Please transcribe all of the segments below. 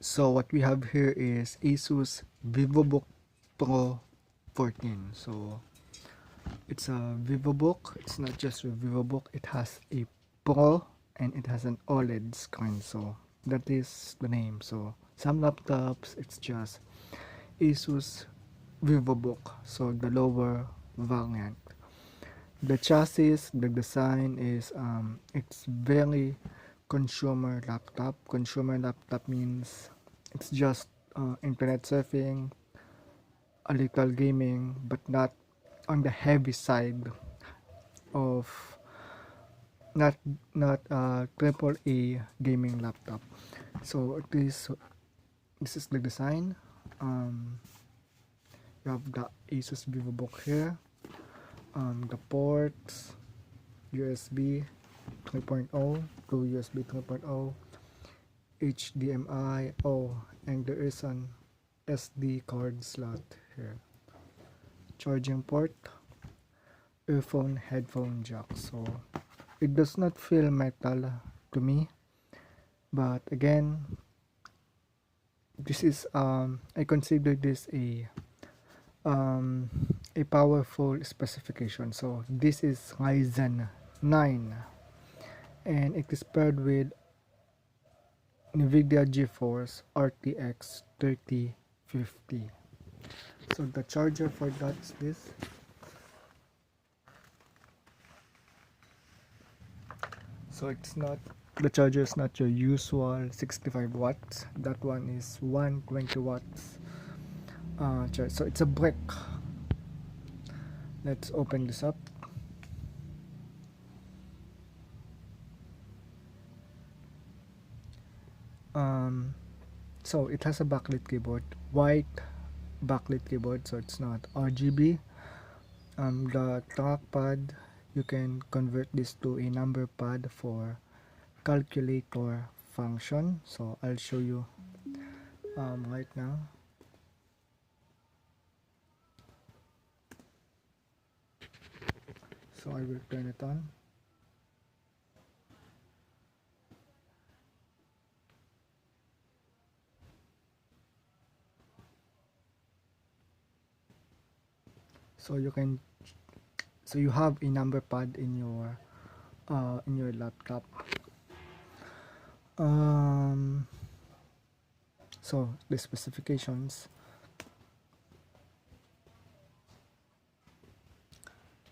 So what we have here is Asus Vivobook Pro 14. So it's a Vivobook. It's not just a Vivobook. It has a Pro and it has an Oled screen. So that is the name. So some laptops, it's just Asus Vivobook. So the lower variant. The chassis, the design is it's very consumer laptop. Consumer laptop means it's just internet surfing, a little gaming, but not on the heavy side of not triple A gaming laptop. So this is the design. You have the Asus Vivobook here. The ports, USB 3.0 to USB 3.0, HDMI, and there is an SD card slot here. Charging port, earphone, headphone jack. So it does not feel metal to me, but again, this is I consider this a powerful specification. So this is Ryzen 9 and it is paired with NVIDIA GeForce RTX 3050. So the charger for that is this. So it's not, the charger is not your usual 65 watts. That one is 120 watts charge. So it's a brick. Let's open this up. So it has a backlit keyboard, white backlit keyboard, so it's not RGB. The trackpad, you can convert this to a number pad for calculator function. So I'll show you right now. So I will turn it on. So you have a number pad in your laptop. So the specifications.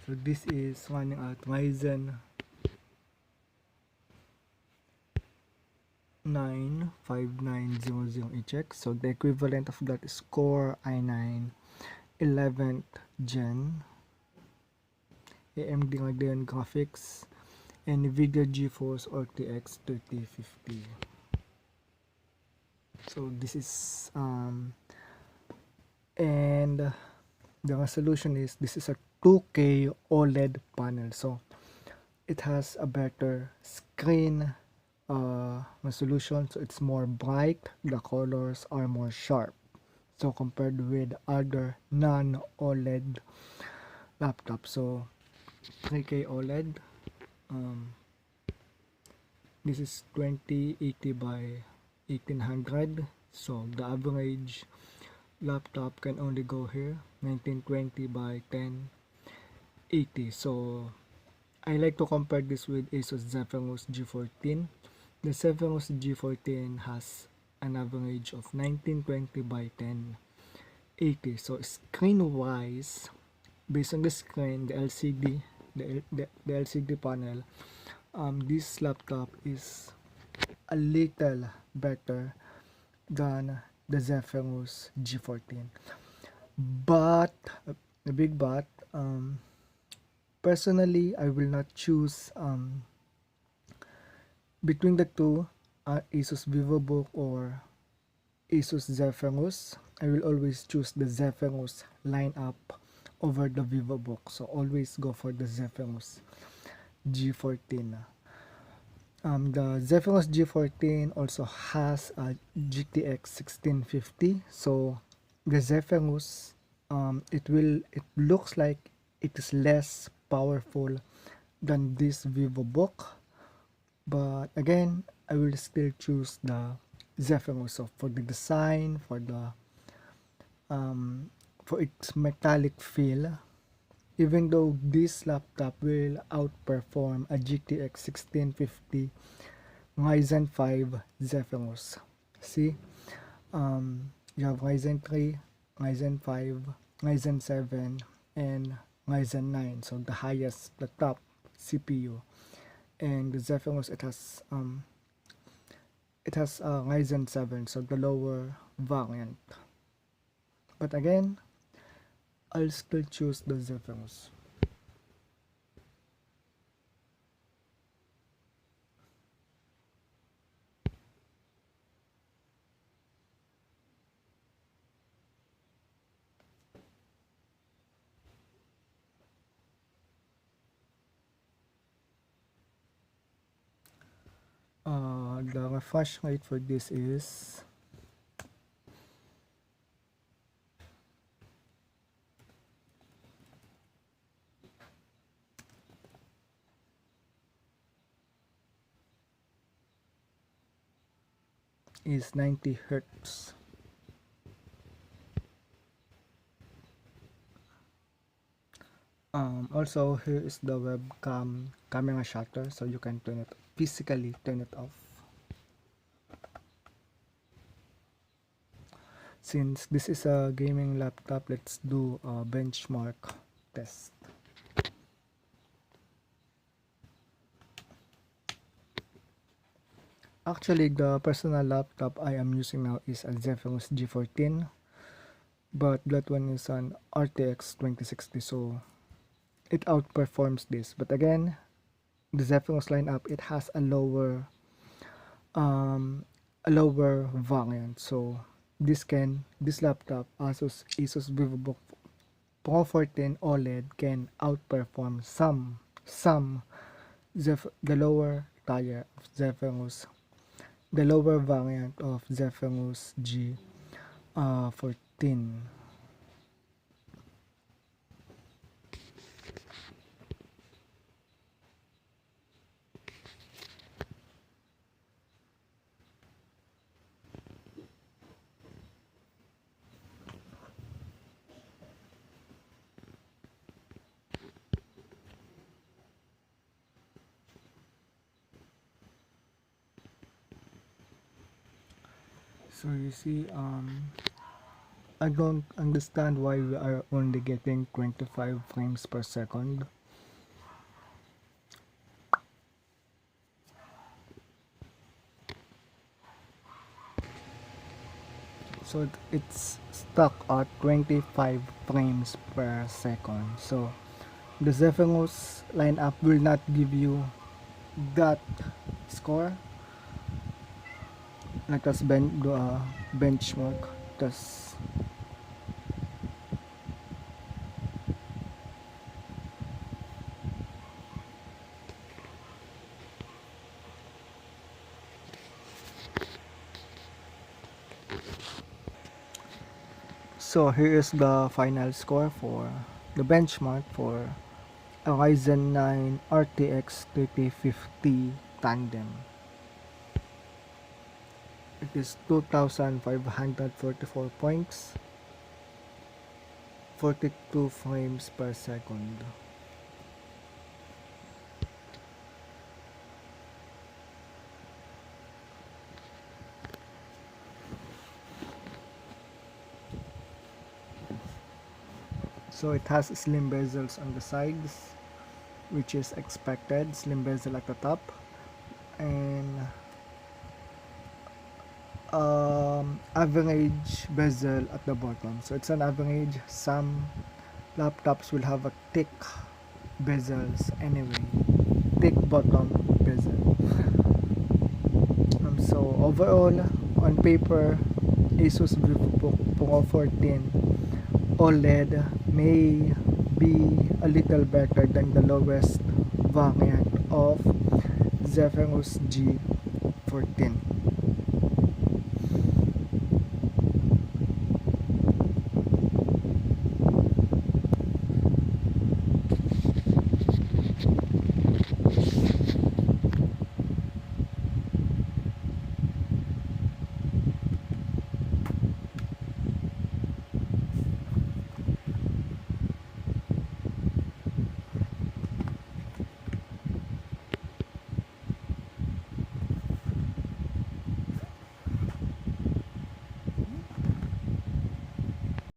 So this is running at Ryzen 9 5900HX. So the equivalent of that is Core i9 11th Gen, AMD Radeon graphics, and NVIDIA GeForce RTX 3050. So this is and the resolution is, this is a 2K OLED panel. So it has a better screen resolution, so it's more bright, the colors are more sharp. So compared with other non-OLED laptops, so 3K OLED, this is 2080 by 1800. So the average laptop can only go here 1920 by 1080. So I like to compare this with Asus Zephyrus G14. The Zephyrus G14 has an average of 1920 by 1080. So screen wise, based on the screen, the LCD, the LCD panel, this laptop is a little better than the Zephyrus G14. But the big but, personally, I will not choose between the two, Asus Vivobook or Asus Zephyrus. I will always choose the Zephyrus lineup over the Vivobook. So always go for the Zephyrus G14. The Zephyrus G14 also has a GTX 1650. So the Zephyrus, it looks like it is less powerful than this Vivobook, but again, I will still choose the Zephyrus. So for the design, for its metallic feel, even though this laptop will outperform a GTX 1650 Ryzen 5 Zephyrus. See, you have Ryzen 3, Ryzen 5, Ryzen 7, and Ryzen 9. So the highest, the top CPU. And the Zephyrus, it has Ryzen 7, so the lower variant. But again, I'll still choose the Zephyrus. The refresh rate for this is 90 Hertz. Also, here is the webcam camera shutter, so you can physically turn it off. Since this is a gaming laptop, let's do a benchmark test. Actually, the personal laptop I am using now is a Zephyrus G14, but that one is an RTX 2060, so it outperforms this. But again, the Zephyrus lineup, it has a lower variant. So this laptop, Asus Vivobook Pro 14 OLED, can outperform the lower tier of Zephyrus, the lower variant of Zephyrus G14. So you see, I don't understand why we are only getting 25 frames per second. So it's stuck at 25 frames per second. So the Zephyrus lineup will not give you that score. Let us do a benchmark test. So here is the final score for the benchmark for a Ryzen 9 RTX 3050 Tandem. It is 2,544 points, 42 frames per second. So it has slim bezels on the sides, which is expected, slim bezel at the top, and average bezel at the bottom. So it's an average. Some laptops will have a thick bezels anyway, thick bottom bezel. So overall, on paper, Asus Vivobook Pro 14 OLED may be a little better than the lowest variant of Zephyrus G14.